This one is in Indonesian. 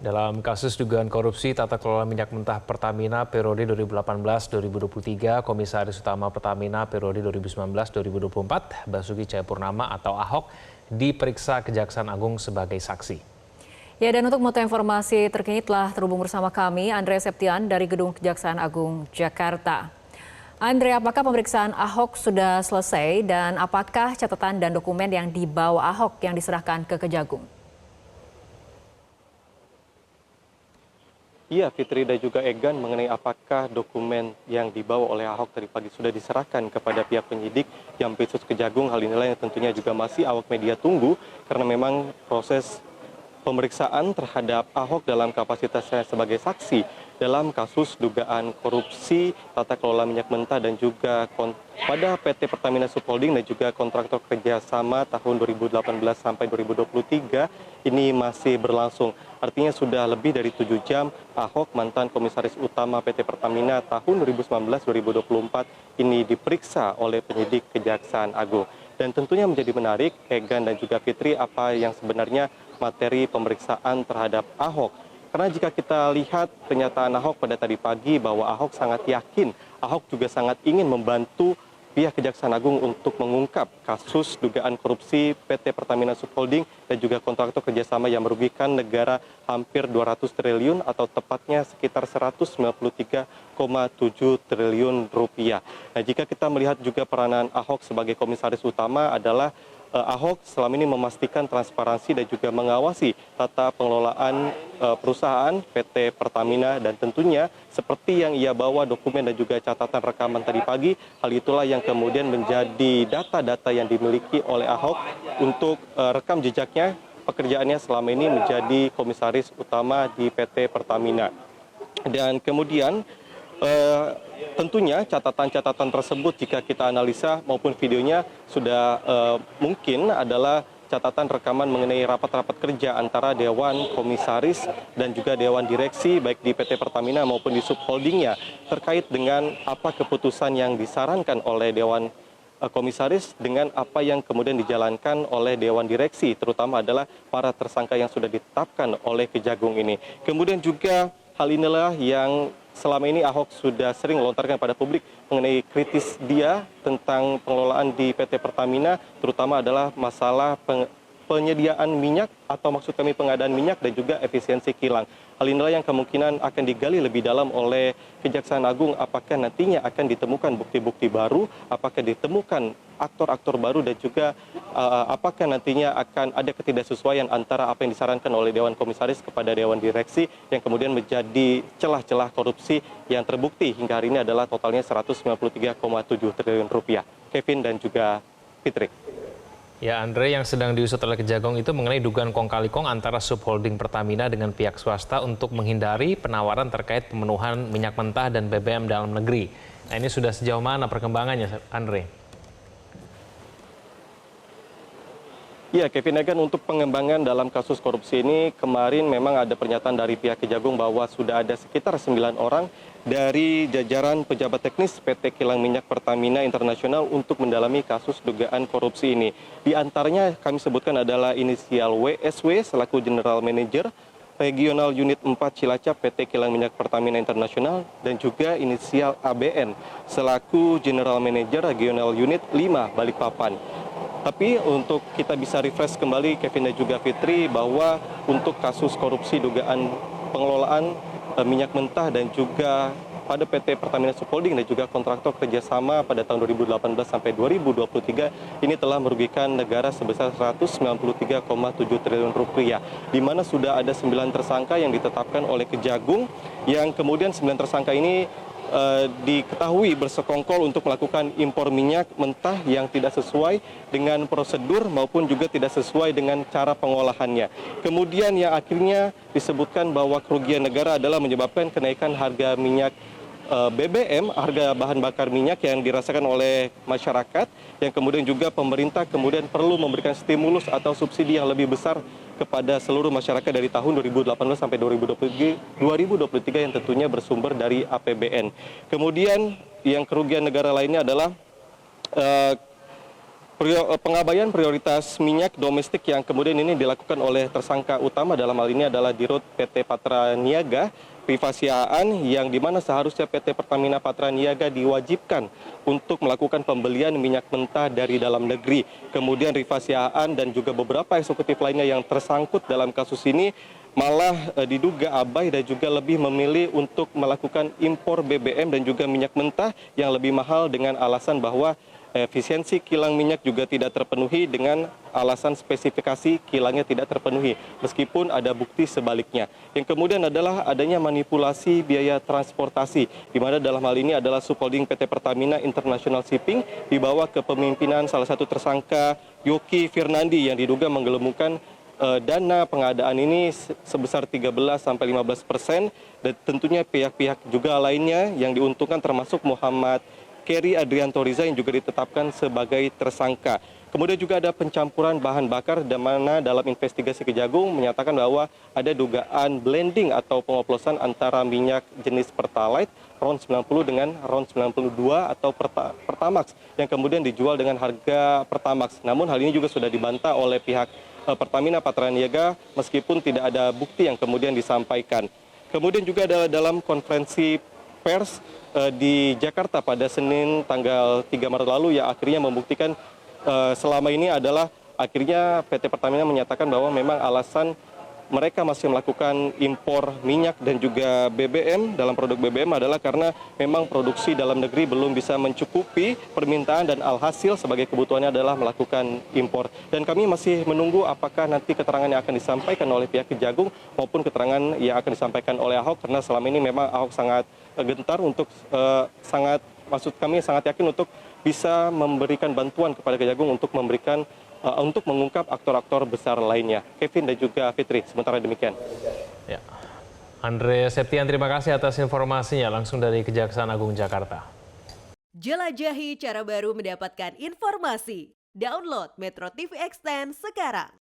Dalam kasus dugaan korupsi tata kelola minyak mentah Pertamina periode 2018-2023, Komisaris Utama Pertamina periode 2019-2024, Basuki Cahayapurnama atau Ahok, diperiksa Kejaksaan Agung sebagai saksi. Ya, dan untuk mengetahui informasi terkini telah terhubung bersama kami Andre Septian dari Gedung Kejaksaan Agung Jakarta. Andre, apakah pemeriksaan Ahok sudah selesai dan apakah catatan dan dokumen yang dibawa Ahok yang diserahkan ke Kejagung? Iya, Fitri dan juga Egan, mengenai apakah dokumen yang dibawa oleh Ahok tadi pagi sudah diserahkan kepada pihak penyidik yang Jampitsus Kejagung. Hal inilah yang tentunya juga masih awak media tunggu karena memang proses pemeriksaan terhadap Ahok dalam kapasitasnya sebagai saksi dalam kasus dugaan korupsi tata kelola minyak mentah dan juga pada PT Pertamina Subholding dan juga kontraktor kerjasama tahun 2018 sampai 2023 ini masih berlangsung. Artinya sudah lebih dari 7 jam Ahok, mantan Komisaris Utama PT Pertamina tahun 2019-2024 ini diperiksa oleh penyidik Kejaksaan Agung. Dan tentunya menjadi menarik, Egan dan juga Fitri, apa yang sebenarnya materi pemeriksaan terhadap Ahok. Karena jika kita lihat pernyataan Ahok pada tadi pagi bahwa Ahok sangat yakin, Ahok juga sangat ingin membantu pihak Kejaksaan Agung untuk mengungkap kasus dugaan korupsi PT Pertamina Subholding dan juga kontraktor kerjasama yang merugikan negara hampir 200 triliun atau tepatnya sekitar 193,7 triliun rupiah. Nah, jika kita melihat juga peranan Ahok sebagai komisaris utama adalah Ahok selama ini memastikan transparansi dan juga mengawasi tata pengelolaan perusahaan PT Pertamina, dan tentunya seperti yang ia bawa dokumen dan juga catatan rekaman tadi pagi, hal itulah yang kemudian menjadi data-data yang dimiliki oleh Ahok untuk rekam jejaknya pekerjaannya selama ini menjadi komisaris utama di PT Pertamina. Dan kemudian tentunya catatan-catatan tersebut jika kita analisa maupun videonya sudah mungkin adalah catatan rekaman mengenai rapat-rapat kerja antara Dewan Komisaris dan juga Dewan Direksi baik di PT Pertamina maupun di Subholdingnya terkait dengan apa keputusan yang disarankan oleh Dewan Komisaris dengan apa yang kemudian dijalankan oleh Dewan Direksi, terutama adalah para tersangka yang sudah ditetapkan oleh Kejagung ini. Kemudian juga hal inilah yang selama ini Ahok sudah sering melontarkan pada publik mengenai kritis dia tentang pengelolaan di PT Pertamina, terutama adalah masalah penyediaan minyak atau maksud kami pengadaan minyak dan juga efisiensi kilang. Hal inilah yang kemungkinan akan digali lebih dalam oleh Kejaksaan Agung, apakah nantinya akan ditemukan bukti-bukti baru, apakah ditemukan aktor-aktor baru, dan juga apakah nantinya akan ada ketidaksesuaian antara apa yang disarankan oleh Dewan Komisaris kepada Dewan Direksi yang kemudian menjadi celah-celah korupsi yang terbukti hingga hari ini adalah totalnya 193,7 triliun rupiah. Kevin dan juga Fitri. Ya, Andre, yang sedang diusut oleh Kejagung itu mengenai dugaan kong-kali-kong antara Subholding Pertamina dengan pihak swasta untuk menghindari penawaran terkait pemenuhan minyak mentah dan BBM dalam negeri. Nah, ini sudah sejauh mana perkembangannya, Andre? Ya, Kevin, Egan, untuk pengembangan dalam kasus korupsi ini kemarin memang ada pernyataan dari pihak Kejagung bahwa sudah ada sekitar 9 orang dari jajaran pejabat teknis PT Kilang Minyak Pertamina Internasional untuk mendalami kasus dugaan korupsi ini. Di antaranya kami sebutkan adalah inisial WSW selaku General Manager Regional Unit 4 Cilacap PT Kilang Minyak Pertamina Internasional dan juga inisial ABN selaku General Manager Regional Unit 5 Balikpapan. Tapi untuk kita bisa refresh kembali, Kevin dan juga Fitri, bahwa untuk kasus korupsi dugaan pengelolaan minyak mentah dan juga pada PT Pertamina Subholding dan juga kontraktor kerjasama pada tahun 2018 sampai 2023 ini telah merugikan negara sebesar 193,7 triliun rupiah, di mana sudah ada 9 tersangka yang ditetapkan oleh Kejagung, yang kemudian 9 tersangka ini diketahui bersekongkol untuk melakukan impor minyak mentah yang tidak sesuai dengan prosedur maupun juga tidak sesuai dengan cara pengolahannya. Kemudian yang akhirnya disebutkan bahwa kerugian negara adalah menyebabkan kenaikan harga minyak BBM, harga bahan bakar minyak yang dirasakan oleh masyarakat, yang kemudian juga pemerintah kemudian perlu memberikan stimulus atau subsidi yang lebih besar kepada seluruh masyarakat dari tahun 2018 sampai 2023 yang tentunya bersumber dari APBN. Kemudian yang kerugian negara lainnya adalah Pengabaian prioritas minyak domestik yang kemudian ini dilakukan oleh tersangka utama dalam hal ini adalah Dirut PT Patra Niaga Privasi Aan, yang dimana seharusnya PT Pertamina Patra Niaga diwajibkan untuk melakukan pembelian minyak mentah dari dalam negeri. Kemudian Privasi Aan dan juga beberapa eksekutif lainnya yang tersangkut dalam kasus ini malah diduga abai dan juga lebih memilih untuk melakukan impor BBM dan juga minyak mentah yang lebih mahal dengan alasan bahwa efisiensi kilang minyak juga tidak terpenuhi dengan alasan spesifikasi kilangnya tidak terpenuhi, meskipun ada bukti sebaliknya. Yang kemudian adalah adanya manipulasi biaya transportasi, di mana dalam hal ini adalah subholding PT Pertamina International Shipping dibawa ke pemimpinan salah satu tersangka Yoki Firnandi yang diduga menggelembungkan dana pengadaan ini sebesar 13-15%, dan tentunya pihak-pihak juga lainnya yang diuntungkan termasuk Muhammad Keri Adrianto Riza yang juga ditetapkan sebagai tersangka. Kemudian juga ada pencampuran bahan bakar, di mana dalam investigasi Kejagung menyatakan bahwa ada dugaan blending atau pengoplosan antara minyak jenis Pertalite RON 90 dengan RON 92 atau Pertamax yang kemudian dijual dengan harga Pertamax. Namun hal ini juga sudah dibantah oleh pihak Pertamina Patra Niaga meskipun tidak ada bukti yang kemudian disampaikan. Kemudian juga ada dalam konferensi pers di Jakarta pada Senin tanggal 3 Maret lalu yang akhirnya membuktikan selama ini adalah akhirnya PT Pertamina menyatakan bahwa memang alasan mereka masih melakukan impor minyak dan juga BBM dalam produk BBM adalah karena memang produksi dalam negeri belum bisa mencukupi permintaan dan alhasil sebagai kebutuhannya adalah melakukan impor. Dan kami masih menunggu apakah nanti keterangan yang akan disampaikan oleh pihak Kejagung maupun keterangan yang akan disampaikan oleh Ahok, karena selama ini memang Ahok sangat gentar untuk sangat yakin untuk bisa memberikan bantuan kepada Kejagung untuk memberikan untuk mengungkap aktor-aktor besar lainnya. Kevin dan juga Fitri, sementara demikian. Ya. Andre Septian, terima kasih atas informasinya langsung dari Kejaksaan Agung Jakarta. Jelajahi cara baru mendapatkan informasi. Download Metro TV Extend sekarang.